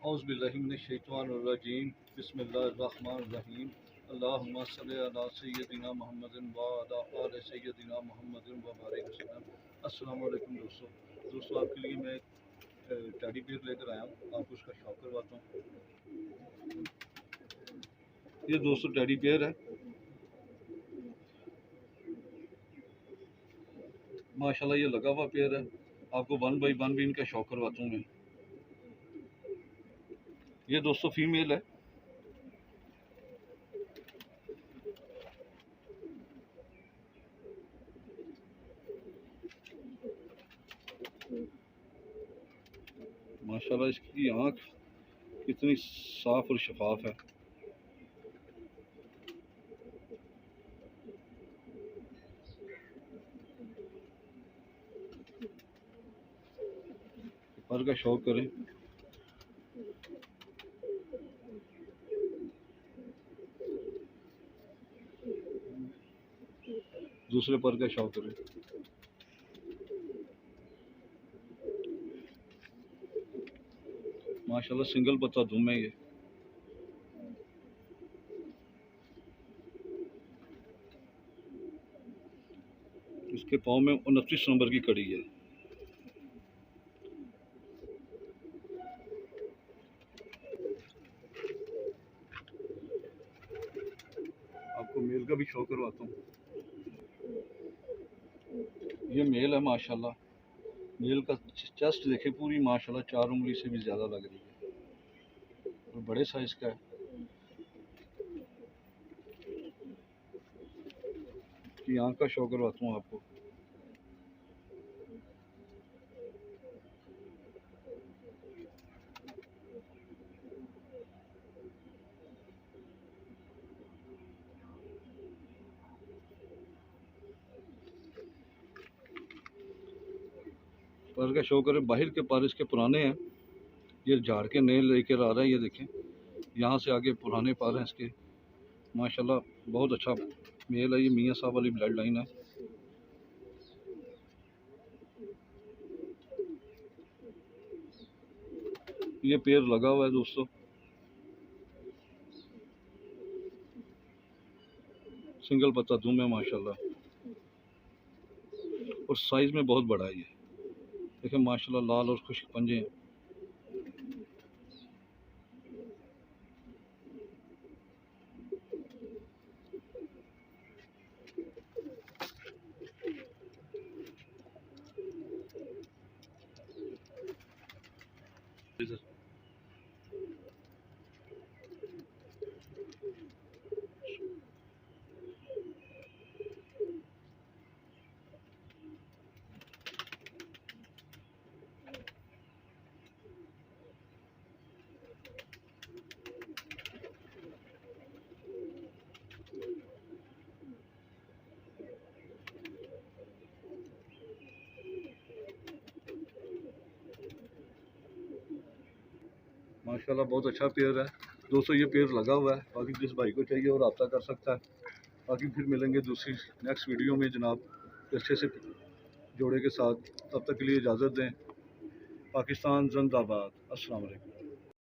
औज़ुबिल्लाहिमिनश्शैतानिर्रजीम बिस्मिल्लाहिर्रहमानिर्रहीम अल्लाहुम्मा सल्लि अला सय्यदिना मुहम्मदिन व अला आलि सय्यदिना मुहम्मदिन व बारिक वसल्लम। अस्सलाम वालेकुम दोस्तों, आपके लिए मैं टेडी बियर लेकर आया हूँ। आपको उसका शौक करवाता हूँ। ये दोस्तों टेडी बियर है, माशाल्लाह ये लगा हुआ पेयर है। आपको 1 बाई 1 भी इनका शौक करवाता हूँ मैं। ये दोस्तों फीमेल है। माशाल्लाह इसकी आँख कितनी साफ और शफाफ है। पर का शौक करें। दूसरे पर का शौक करें। माशाल्लाह सिंगल पत्ता दुम है ये। इसके पाँव में 29 नंबर की कड़ी है। आपको मेल का भी शौक करवाता हूँ। ये मेल है माशाल्लाह। मेल का चेस्ट देखे पूरी माशाल्लाह 4 उंगली से भी ज़्यादा लग रही है और बड़े साइज का है। कि आँख का शौक करवाता हूँ आपको। पर का शौक करें। बाहर के पर इसके पुराने हैं, ये झाड़ के नए लेकर आ रहा है। ये देखें, यहाँ से आगे पुराने पर हैं इसके। माशाल्लाह बहुत अच्छा मेल है। ये मियाँ साहब वाली ब्लड लाइन है। ये पेड़ लगा हुआ है दोस्तों। सिंगल पत्ता दुम है माशाल्लाह और साइज में बहुत बड़ा है ये। देखें माशाल्लाह लाल और खुश्क पंजे हैं। माशाल्लाह बहुत अच्छा पेयर है दोस्तों। ये पेयर लगा हुआ है। बाकी जिस भाई को चाहिए वो रब्ता कर सकता है। बाकी फिर मिलेंगे दूसरी नेक्स्ट वीडियो में जनाब, अच्छे से जोड़े के साथ। तब तक के लिए इजाज़त दें। पाकिस्तान जिंदाबाद। अस्सलाम वालेकुम।